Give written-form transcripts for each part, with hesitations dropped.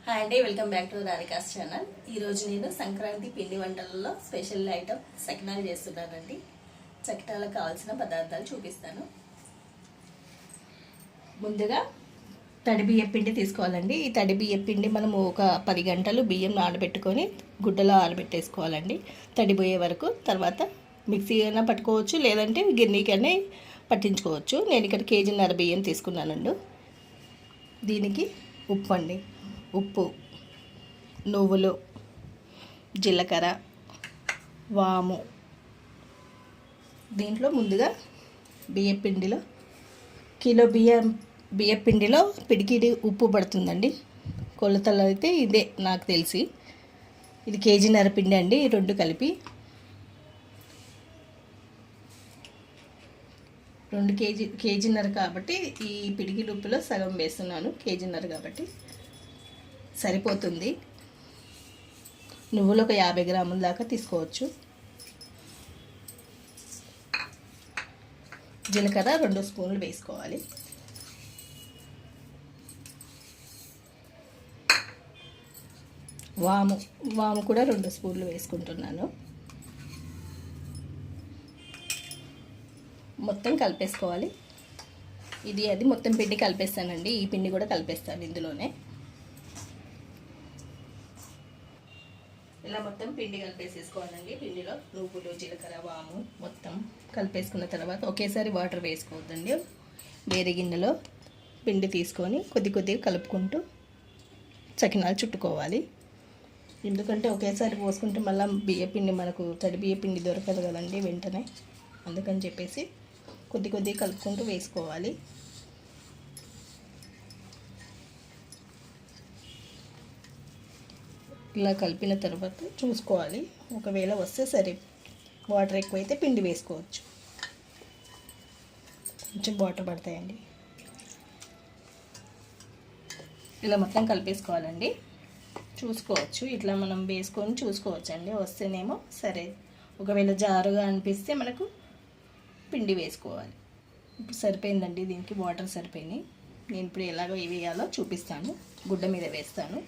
Hi అండి, welcome back to Radhika's channel. ఈరోజు నేను సంక్రాంతి పిండి వంటలలో స్పెషల్ ఐటమ్ సకినాలు చేస్తున్నానండి. సకినాలకు కావాల్సిన పదార్థాలు చూపిస్తాను. ముందుగా తడి బియ్య పిండి తీసుకోవాలండి. ఈ తడి బియ్య పిండి మనం ఒక 10 గంటలు బియ్యం ఆరబెట్టుకొని గుడ్డలో ఆరబెట్టేసుకోవాలండి తడిపోయే వరకు. తర్వాత మిక్సీ అయినా పట్టుకోవచ్చు, లేదంటే గిన్నెకనే పట్టించుకోవచ్చు. నేను ఇక్కడ 1.5 కేజీ బియ్యం తీసుకున్నానండి. దీనికి ఉప్పు అండి, ఉప్పు, నువ్వులు, జీలకర్ర, వాము. దీంట్లో ముందుగా బియ్యపిండిలో కిలో బియ్యపిండిలో పిడికిడి ఉప్పు పడుతుందండి. కొలతలు అయితే ఇదే నాకు తెలిసి. ఇది 1.5 కేజీ పిండి అండి, ఈ రెండు కలిపి 2 కేజీన్నర కాబట్టి ఈ పిడికిడి ఉప్పులో సగం వేస్తున్నాను. 1.5 కేజీ కాబట్టి సరిపోతుంది. నువ్వులు ఒక 50 గ్రాముల దాకా తీసుకోవచ్చు. జీలకర్ర 2 స్పూన్లు వేసుకోవాలి. వాము కూడా 2 స్పూన్లు వేసుకుంటున్నాను. మొత్తం కలిపేసుకోవాలి. అది మొత్తం పిండి కలిపేస్తానండి. ఈ పిండి కూడా కలిపేస్తాను ఇందులోనే. ఇలా మొత్తం పిండి కలిపేసేసుకోవాలండి. పిండిలో నువ్వులు, జీలకర్ర, వాము మొత్తం కలిపేసుకున్న తర్వాత ఒకేసారి వాటర్ వేసుకోవద్దండి. వేరే గిన్నెలో పిండి తీసుకొని కొద్దిగా కలుపుకుంటూ సకినాలు చుట్టుకోవాలి. ఎందుకంటే ఒకేసారి పోసుకుంటే మళ్ళీ బియ్యపిండి మనకు తడి బియ్యపిండి దొరకదు కదండి వెంటనే. అందుకని చెప్పేసి కొద్ది కలుపుకుంటూ వేసుకోవాలి. ఇలా కలిపిన తర్వాత చూసుకోవాలి. ఒకవేళ వస్తే సరే, వాటర్ ఎక్కువైతే పిండి వేసుకోవచ్చు. కొంచెం వాటర్ పడతాయండి. ఇలా మొత్తం కలిపేసుకోవాలండి. చూసుకోవచ్చు, ఇట్లా మనం వేసుకొని చూసుకోవచ్చు అండి. వస్తేనేమో సరే, ఒకవేళ జారుగా అనిపిస్తే మనకు పిండి వేసుకోవాలి. ఇప్పుడు సరిపోయిందండి, దీనికి వాటర్ సరిపోయినాయి. నేను ఇప్పుడు ఎలాగో వేయాలో చూపిస్తాను. గుడ్డ మీద వేస్తాను.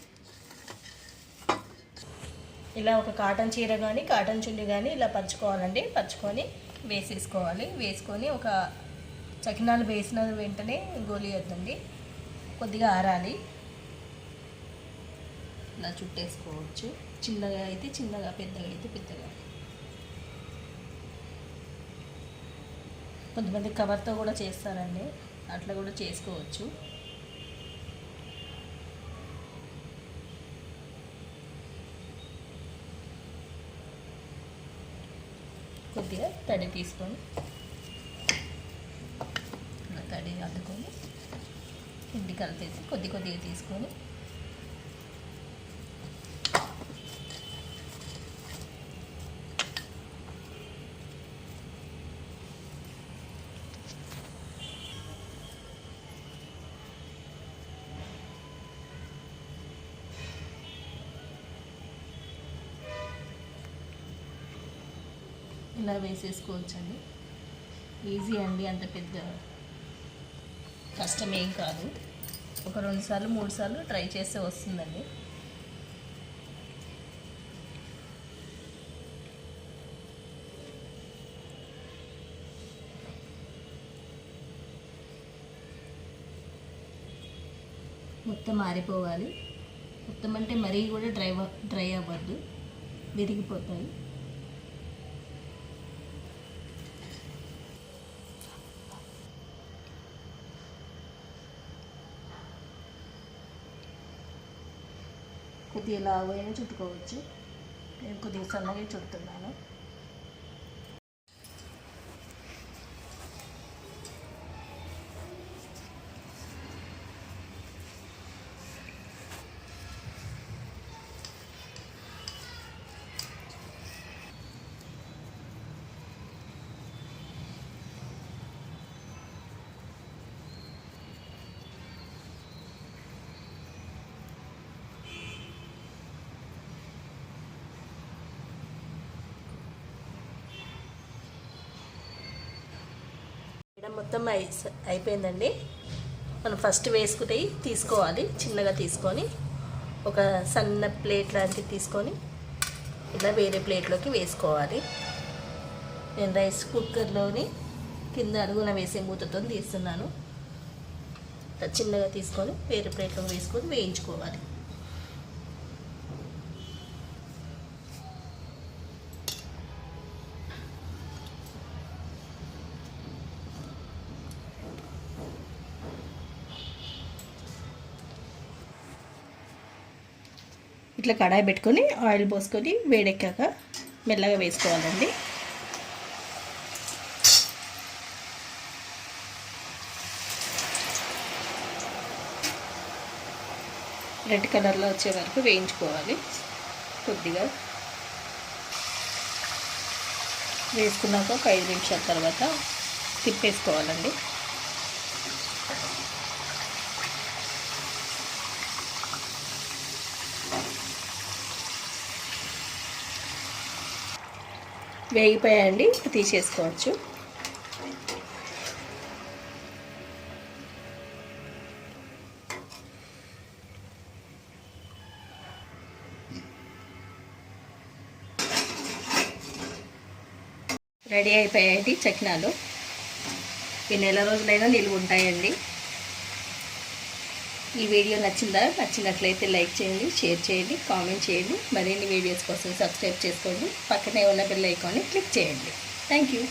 ఇలా ఒక కాటన్ చీర కానీ కాటన్ చున్నీ కానీ ఇలా పరుచుకోవాలండి. పరుచుకొని వేసేసుకోవాలి. వేసుకొని ఒక సకినాలు వేసిన వెంటనే గోలియొద్దండి, కొద్దిగా ఆరాలి. ఇలా చుట్టేసుకోవచ్చు. చిన్నగా అయితే చిన్నగా, పెద్దగా అయితే పెద్దగా. కొంతమంది కవర్తో కూడా చేస్తారండి, అట్లా కూడా చేసుకోవచ్చు. కొద్దిగా తడి తీసుకొని తడి అద్దుకొని పిండి కలిపేసి కొద్దిగా తీసుకొని ఇలా వేసేసుకోవచ్చండి. ఈజీ అండి, అంత పెద్ద కష్టమేం కాదు. ఒక 2 సార్లు 3 సార్లు ట్రై చేస్తే వస్తుందండి. మొత్తం ఆరిపోవాలి. మొత్తం అంటే మరీ కూడా డ్రై అవ్వద్దు, విరిగిపోతాయి. కొద్దిగా లావైనా చుట్టుకోవచ్చు. నేను కొద్దిగా సన్నగా చుడుతున్నాను. ఇక్కడ మొత్తం అయిపోయిందండి. మనం ఫస్ట్ వేసుకుని తీసుకోవాలి. చిన్నగా తీసుకొని ఒక సన్న ప్లేట్ లాంటివి తీసుకొని ఇలా వేరే ప్లేట్లోకి వేసుకోవాలి. నేను రైస్ కుక్కర్లోని కింద అడుగున వేసే మూతతో తీస్తున్నాను. చిన్నగా తీసుకొని వేరే ప్లేట్లో వేసుకొని వేయించుకోవాలి. ఇట్లా కడాయి పెట్టుకొని ఆయిల్ పోసుకొని వేడెక్కాక మెల్లగా వేసుకోవాలండి. రెడ్ కలర్లో వచ్చే వరకు వేయించుకోవాలి. కొద్దిగా వేసుకున్నాక ఒక 5 నిమిషాల తర్వాత తిప్పేసుకోవాలండి. వేగిపోయాయండి, తీసేసుకోవచ్చు. రెడీ అయిపోయాయి చక్నాలు. ఈ నెల రోజులైనా నిలువ ఉంటాయండి. ఈ వీడియో నచ్చినట్లయితే లైక్ చేయండి, షేర్ చేయండి, కామెంట్ చేయండి. మరిన్ని వీడియోస్ కోసం సబ్స్క్రైబ్ చేసుకోండి. పక్కనే ఉన్న బెల్ ఐకాన్ని క్లిక్ చేయండి. Thank you.